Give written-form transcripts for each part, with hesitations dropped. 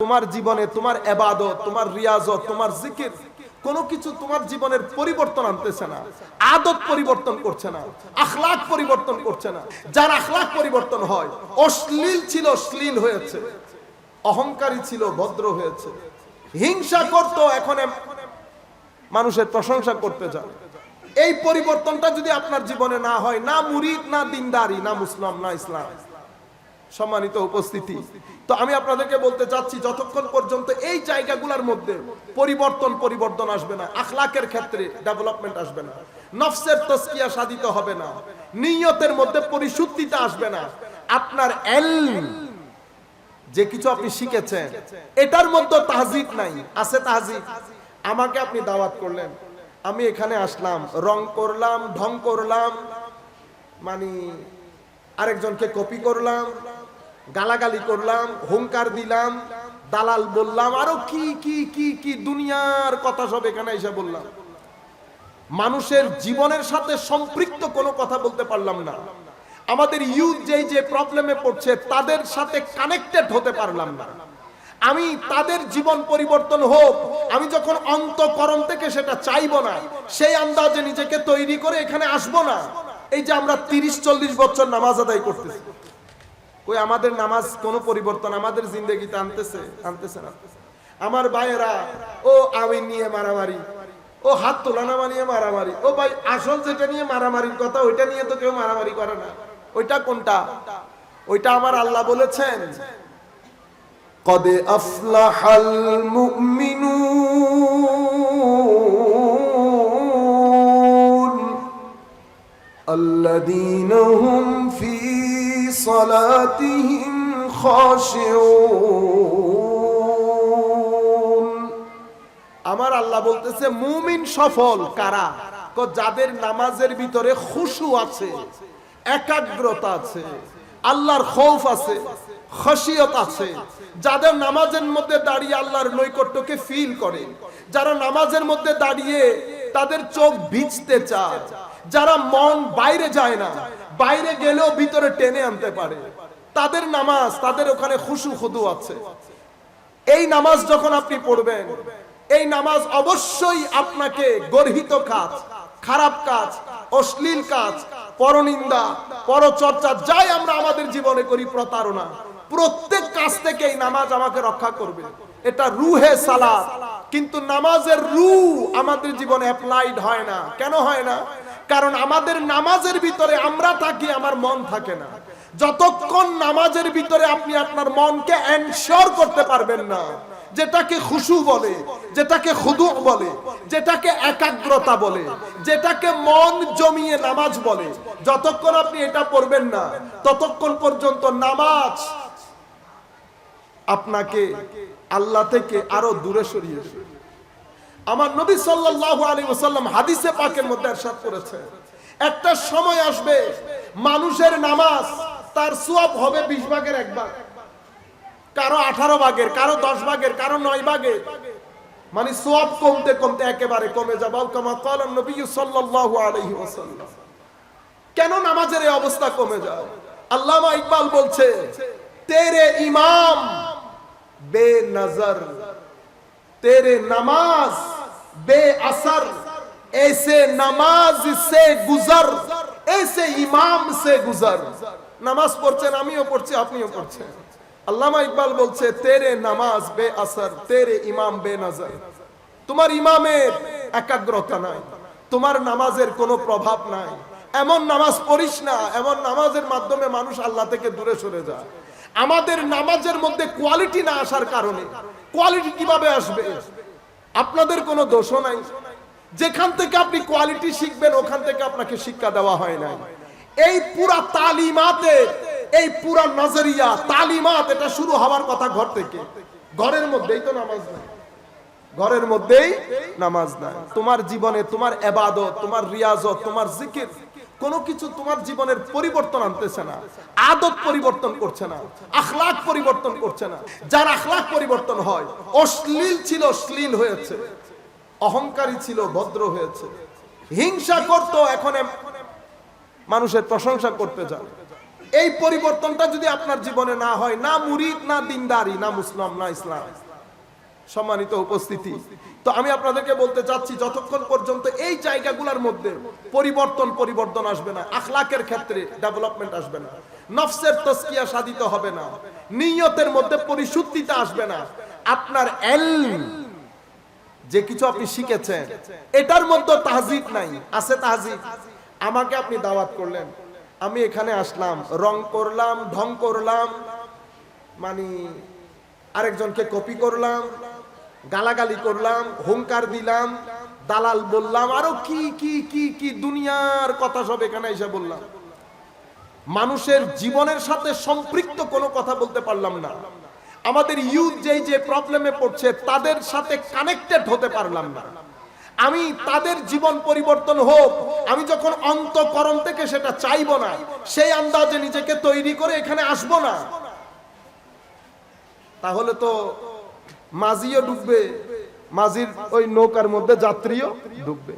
তোমার জীবনে তোমার ইবাদত, তোমার রিয়াজত, তোমার জিকির কোনো কিছু তোমার জীবনের পরিবর্তন আনতেছে না, আদত পরিবর্তন করছে না, আখলাক পরিবর্তন করছে না। যার আখলাক পরিবর্তন হয়, অশ্লীল ছিল অশ্লীল হয়েছে, অহংকারী ছিল ভদ্র হয়েছে, হিংসা করত এখন মানুষের প্রশংসা করতে যায়। এই পরিবর্তনটা যদি আপনার জীবনে না হয়, না মুরিদ, না দিনদারি, না মুসলিম, না ইসলাম। সম্মানিত উপস্থিতি, তো আমি আপনাদেরকে বলতে চাচ্ছি, যতক্ষণ পর্যন্ত এই জায়গাগুলোর মধ্যে পরিবর্তন আসবে না, আখলাকের ক্ষেত্রে ডেভেলপমেন্ট আসবে না, নফসের তাজকিয়া সাধিত হবে না, নিয়তের মধ্যে পরিশুদ্ধিতা আসবে না, আপনার ইলম যে কিছু আপনি শিখেছেন এটার মধ্যে তাহজিব নাই, আছে তাহজিব। আমাকে আপনি দাওয়াত করলেন, আমি এখানে আসলাম, রং করলাম, ঢং করলাম, মানে আরেকজনকে কপি করলাম, গালাগালি করলাম, হুঙ্কার দিলাম, দালাল বললাম, আরো কি কি কি কি দুনিয়ার কথা সব এখানে এসে বললাম। মানুষের জীবনের সাথে সম্পৃক্ত কোনো কথা বলতে পারলাম না। আমাদের ইউথ যে প্রবলেমে পড়ছে তাদের সাথে কানেক্টেড হতে পারলাম না। আমি তাদের জীবন পরিবর্তন হোক, আমি যখন অন্তঃকরণ থেকে সেটা চাইবো না, সেই আন্দাজে নিজেকে তৈরি করে এখানে আসবো না। এই যে আমরা 30-40 বছর নামাজ আদায় করতেছি, ওই আমাদের নামাজ কোন পরিবর্তন আমাদের জিন্দেগিতে আনতেছে না। আমার ভাইয়েরা, ও আমিন নিয়ে মারামারি, ও হাত তোলানামা নিয়ে মারামারি, ও ভাই আসল যেটা নিয়ে মারামারির কথা ওইটা নিয়ে তো কেউ মারামারি করে না। ওইটা কোনটা? ওইটা আমার আল্লাহ বলেছেন, কদ আফলাহাল মুমিনুন আল্লাযীনা হুম ফি সালাতিহিম খাশিউন। আমার আল্লাহ বলতেছে মুমিন সফল কারা? যাদের নামাজের ভিতরে খুশু আছে, একাগ্রতা আছে, আল্লাহর খৌফ আছে, খশিয়ত আছে, যাদের নামাজের মধ্যে দাঁড়িয়ে আল্লাহর নৈকট্যকে ফিল করে, যারা নামাজের মধ্যে দাঁড়িয়ে তাদের চোখ ভিজতে চায়, যারা মন বাইরে যায় না, বাইরে গেলেও ভিতরে টেনে আনতে পারে, তাদের নামাজ, তাদের ওখানে খুশু খুদু আছে। এই নামাজ যখন আপনি পড়বেন, এই নামাজ অবশ্যই আপনাকে গর্হিত কাজ, খারাপ কাজ, অশ্লীল কাজ, পরনিন্দা, পরচর্চা, যাই আমরা আমাদের জীবনে করি, প্রতারণা, প্রত্যেক কাজ থেকে এই নামাজ আমাকে রক্ষা করবে। এটা রুহে সালাত। কিন্তু নামাজের রূহ আমাদের জীবনে অ্যাপ্লাইড হয় না। কেন হয় না? কারণ আমাদের নামাজের ভিতরে আমরা থাকি, আমার মন থাকে না। যতক্ষণ নামাজের ভিতরে আপনি আপনার মনকে এনশিওর করতে পারবেন না, যেটাকে খুশু বলে, যেটাকে খুদু বলে, যেটাকে একাগ্রতা বলে, যেটাকে মন জমিয়ে নামাজ বলে, যতক্ষণ আপনি এটা পড়বেন না, ততক্ষণ পর্যন্ত নামাজ আপনাকে আল্লাহ থেকে আরো দূরে সরিয়ে দেবে। আমার নবী সাল্লাল্লাহু আলাইহি ওয়াসাল্লাম হাদিসে পাকের মধ্যে ইরশাদ করেছেন, একটা সময় আসবে মানুষের নামাজ তার সওয়াব হবে 20 ভাগের 1 ভাগ, কারো 18 ভাগের, কারো 10 ভাগের, কারো 9 ভাগের, মানে সওয়াব কমতে কমতে একেবারে কমে যাবে। কামা ক্বালা নবী সাল্লাল্লাহু আলাইহি ওয়াসাল্লাম। কেন নামাজের এই অবস্থা কমে যায়? আল্লামা ইকবাল বলছে, তেরে ইমাম বেনজর, तेरे नमाज बेअसर, ऐसे नमाज से गुजर, ऐसे इमाम से गुजर। নামাজ পড়ছেন, আমিও পড়ছি, আপনিও পড়ছেন। আল্লামা ইকবাল বলছে, তেরে নামাজ বেअसर, তেরে ইমাম বেনজর। তোমার ইমামের একাগ্রতা নাই, তোমার নামাজের কোনো প্রভাব নাই। এমন নামাজ পড়িস না, এমন নামাজের মাধ্যমে মানুষ আল্লাহ থেকে দূরে সরে যায়। আমাদের নামাজের মধ্যে কোয়ালিটি না আসার কারণে, কোয়ালিটি কিভাবে আসবে? আপনাদের কোনো দোষও নাই। যেখান থেকে আপনি কোয়ালিটি শিখবেন ওখান থেকে আপনাকে শিক্ষা দেওয়া হয় না। এই পুরা তালিমাতে, এই পুরা নজরিয়া তালিমাত, এটা শুরু হওয়ার কথা ঘর থেকে। ঘরের মধ্যেই তো নামাজ নাই, ঘরের মধ্যেই নামাজ নাই। তোমার জীবনে তোমার ইবাদত, তোমার রিয়াজত, তোমার জিকির কোনো কিছু তোমার জীবনের পরিবর্তন আনতেছে না, আদত পরিবর্তন করছে না, আখলাক পরিবর্তন করছে না। যার আখলাক পরিবর্তন হয়, অশ্লীল ছিল অশ্লীল হয়েছে, অহংকারী ছিল ভদ্র হয়েছে, হিংসা করত এখন মানুষের প্রশংসা করতে যায়। এই পরিবর্তনটা যদি আপনার জীবনে না হয়, না মুরিদ, না দিনদারি, না মুসলিম, না ইসলাম। সম্মানিত উপস্থিতি, তো আমি আপনাদেরকে বলতে চাচ্ছি, যতক্ষণ পর্যন্ত এই জায়গাগুলোর মধ্যে পরিবর্তন আসবে না, আখলাকের ক্ষেত্রে ডেভেলপমেন্ট আসবে না, নফসের তাজকিয়া সাধিত হবে না, নিয়তের মধ্যে পরিশুদ্ধিতা আসবে না, আপনার ইলম যে কিছু আপনি শিখেছেন এটার মধ্যে তাহজিব নাই, আছে তাহজিব। আমাকে আপনি দাওয়াত করলেন, আমি এখানে আসলাম, রং করলাম, ঢং করলাম, মানে আরেকজনকে কপি করলাম, গালাগালি করলাম, হুঙ্কার দিলাম, দালাল বললাম, আরো কি কি কি কি দুনিয়ার কথা সব এখানে এসে বললাম। মানুষের জীবনের সাথে সম্পৃক্ত কোনো কথা বলতে পারলাম না। আমাদের ইউথ যেই যে প্রবলেমে পড়ছে তাদের সাথে কানেক্টেড হতে পারলাম না। আমি তাদের জীবন পরিবর্তন হোক, আমি যখন অন্তঃকরণ থেকে সেটা চাইবো না, সেই আন্দাজে নিজেকে তৈরি করে এখানে আসবো না, তাহলে তো মাঝিও ডুববে, মাঝির ওই নৌকার মধ্যে যাত্রীও ডুববে।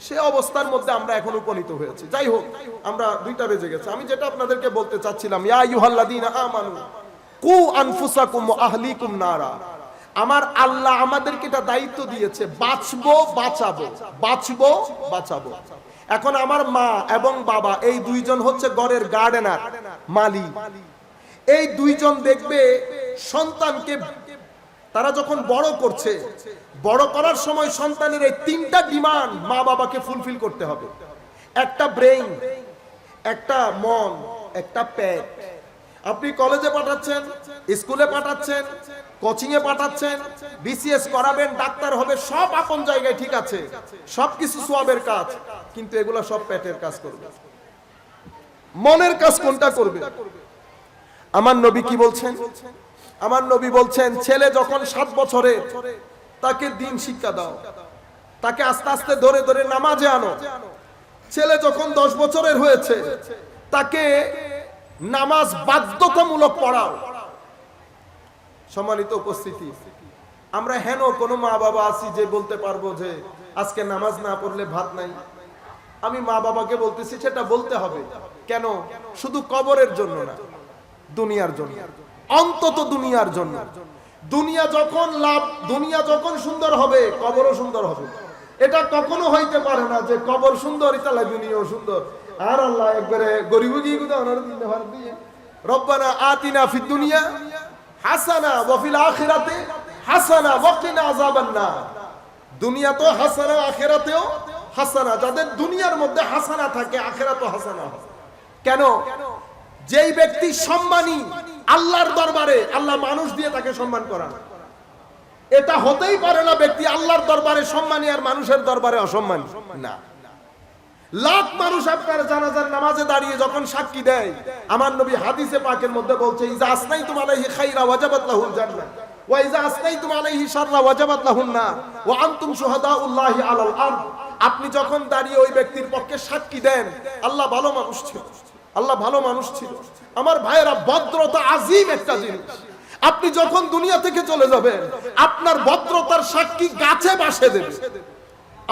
সে অবস্থার মধ্যে আমরা এখন উপনীত হয়েছি। যাই হোক, আমরা 2টা বেজে গেছে। আমি যেটা আপনাদেরকে বলতে চাচ্ছিলাম, ইয়া আইয়ুহাল্লাযীনা আমানু কু আনফুসাকুম ওয়া আহলিকুম নারা। আমার আল্লাহ আমাদেরকে এটা দায়িত্ব দিয়েছে, বাঁচবো বাঁচাবো, বাঁচবো বাঁচাবো। এখন আমার মা এবং বাবা এই দুইজন হচ্ছে ঘরের গার্ডেনার, মালি। এই দুইজন দেখবে সন্তানকে তারা যখন বড় করছে, বড় করার সময় সন্তানের এই 3টা ডিমান্ড মা বাবাকে ফুলফিল করতে হবে। একটা ব্রেইন, একটা মন, একটা পেট। আপনি কলেজে পাঠাচ্ছেন, স্কুলে পাঠাচ্ছেন, কোচিং এ পাঠাচ্ছেন, বিসিএস করাবেন, ডাক্তার হবে, সব আপন জায়গায় ঠিক আছে, সবকিছু সওয়াবের কাজ, কিন্তু এগুলা সব পেটের কাজ করবে। মনের কাজ কোনটা করবে? আমার নবী কি বলছেন? আমার নবী বলছেন, ছেলে যখন 7 বছরের, তাকে দিন শিক্ষা দাও, তাকে আস্তে আস্তে ধরে ধরে নামাজে আনো। ছেলে যখন 10 বছরের হয়েছে, তাকে নামাজ বাধ্যতামূলক পড়াও। সম্মানিত উপস্থিতি, আমরা হেন কোনো মা বাবা আছি যে বলতে পারবো যে আজকে নামাজ না পড়লে ভাত নাই? আমি মা বাবাকে বলতেছি সেটা বলতে হবে। কেন? শুধু কবরের জন্য না, দুনিয়ার জন্য, অন্তত দুনিয়ার জন্য। দুনিয়া যখন লাভ, দুনিয়া যখন সুন্দর হবে, কবরও সুন্দর হবে। এটা কখনো হইতে পারে না যে কবর সুন্দর, ইতালা দুনিয়াও সুন্দর। আর আল্লাহ একবারে গরিব গিয়ে দিয়ে রব্বানা আতিনা ফিদ দুনিয়া হাসানা ওয়া ফিল আখিরাতি হাসানা ওয়া কিনা আযাবান নার। দুনিয়া তো হাসানা, আখিরাতেও হাসানা। যাদের দুনিয়ার মধ্যে হাসানা থাকে, আখিরাতেও হাসানা হয়। কেন? যেই ব্যক্তি সম্মানী আল্লাহর দরবারে, আল্লাহ মানুষ দিয়ে তাকে সম্মান করান। এটা হতেই পারে না ব্যক্তি আল্লাহর দরবারে সম্মানী আর মানুষের দরবারে অসম্মানী না। লাখ মানুষ আপনার জানাজার নামাজে দাঁড়িয়ে যখন সাক্ষী দেয়, আমার নবী হাদিসে পাকের মধ্যে বলছে, ইজা আসনাইতুম আলাইহি খাইরা ওয়াজাবাত লাহুল জান্নাহ ওয়া ইজা আসনাইতুম আলাইহি শাররা ওয়াজাবাত লাহুন নার ওয়া আনতুম শুহাদাউল্লাহি আলাল আরদ। আপনি যখন দাঁড়িয়ে ওই ব্যক্তির পক্ষে সাক্ষী দেন, আল্লাহ ভালো মানুষ ছিল, আল্লাহ ভালো মানুষ ছিল। আমার ভাইয়েরা, ভদ্রতা আজিম একটা জিনিস। আপনি যখন দুনিয়া থেকে চলে যাবেন, আপনার ভদ্রতার সাক্ষী গাছে বাসে দেবে।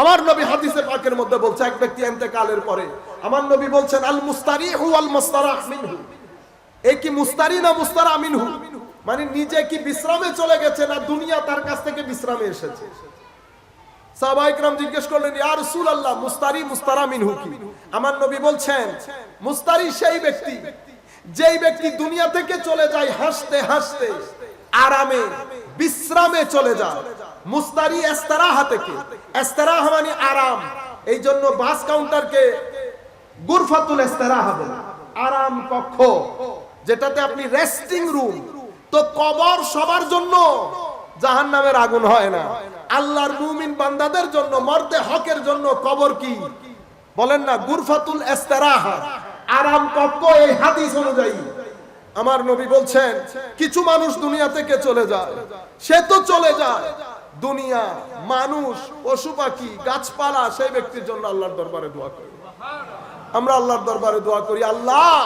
আমার নবী হাদিসে পাকের মধ্যে বলছে, এক ব্যক্তি ইন্তেকালের পরে আমার নবী বলছেন, আল মুস্তারিহু ওয়াল মুস্তারাহ মিনহু। এই কি মুস্তারি না মুস্তারা মিনহু? মানে নিজে কি বিশ্রামে চলে গেছে না দুনিয়া তার কাছ থেকে বিশ্রামে এসেছে? সাহাবায়ে কেরাম জিজ্ঞেস করলেন, ইয়া রাসূলুল্লাহ, মুস্তারি মুস্তারা মিনহু কি? আমার নবী বলছেন, মুস্তারি সেই ব্যক্তি যেই ব্যক্তি দুনিয়া থেকে চলে যায় হাসতে হাসতে, আরামে বিশ্রামে চলে যায়। মুস্তারি ইস্তিরাহা থেকে, ইস্তিরাহা মানে আরাম। এই জন্য বাস কাউন্টারকে গুরফাতুল ইস্তিরাহা বলে, আরাম কক্ষ, যেটাতে আপনি রেস্টিং রুম। তো কবর সবার জন্য জাহান্নামের আগুন হয় না, আল্লাহর মুমিন বান্দাদের জন্য, মর্দে হকের জন্য কবর কি বলেন না, গুরফাতুল ইস্তিরাহা, আরাম কক্ষ। এই হাদিস অনুযায়ী আমার নবী বলছেন, কিছু মানুষ দুনিয়া থেকে চলে যায়, সে তো চলে যায়, দুনিয়া, মানুষ, পশু পাখি, গাছপালা, সেই ব্যক্তির জন্য আল্লাহর দরবারে দোয়া করি। আমরা আল্লাহর দরবারে দোয়া করি, আল্লাহ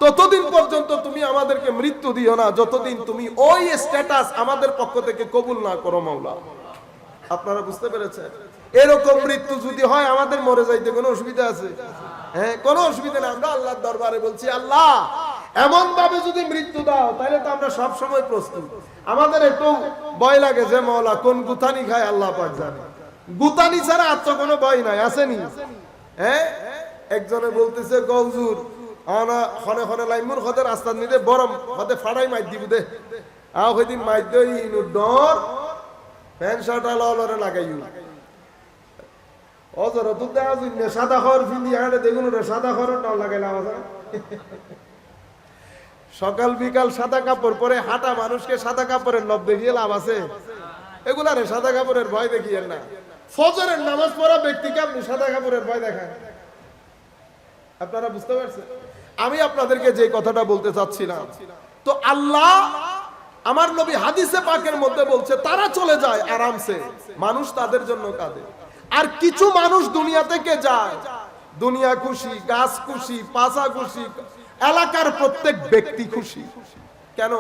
ততদিন পর্যন্ত তুমি আমাদেরকে মৃত্যু দিও না যতদিন তুমি ওই স্ট্যাটাস আমাদের পক্ষ থেকে কবুল না করো মাওলা। আপনারা বুঝতে পেরেছেন? এরকম মৃত্যু যদি হয়, আমাদের মরে যাইতে কোনো অসুবিধা আছে? হ্যাঁ, কোনো অসুবিধা নেই। আমরা আল্লাহর দরবারে বলছি, আল্লাহ এমন ভাবে যদি মৃত্যু দাও তাহলে তো আমরা সব সময় প্রস্তুত। আমাদের একটু ভয় লাগে যে মওলা কোন গুতানি খায় আল্লাহ পাক জানে। গুতানি ছাড়া আর তো কোনো ভয় নাই, আসেনি? হ্যাঁ, একজনে বলতেছে গৌজুর আনা খনে খনে লাইমুর খদের রাস্তা নিতে বরম খদে ফাড়াই মাই দিব দে আও কইদিন মাই দই ইনু ডর প্যান্ট শার্ট আলারে লাগাইউ অজর দুধ আজুন সাদা খর ফিন্দি আড়ে দেখুন রে সাদা খর নাও লাগাইলাম আছে। সকাল বিকাল সাদা কাপড় পরে হাঁটা মানুষকে সাদা কাপড়ের লোভ দেখিয়ে লাভ আছে? এগুলা রে সাদা কাপড়ের ভয় দেখিয়েন না। ফজরের নামাজ পড়া ব্যক্তিকে আপনি সাদা কাপড়ের ভয় দেখান, আপনারা বুঝতে পারছেন? আমি আপনাদেরকে যে কথাটা বলতে চাচ্ছিলাম, তো আল্লাহ আমার নবী হাদিসে পাকের মধ্যে বলছে তারা চলে যায় আরামসে, মানুষ তাদের জন্য কাঁদে। আর কিছু মানুষ দুনিয়া থেকে যায়, দুনিয়া খুশি, গাছ খুশি, পাছা খুশি, এলাকার প্রত্যেক ব্যক্তি খুশি। কেন?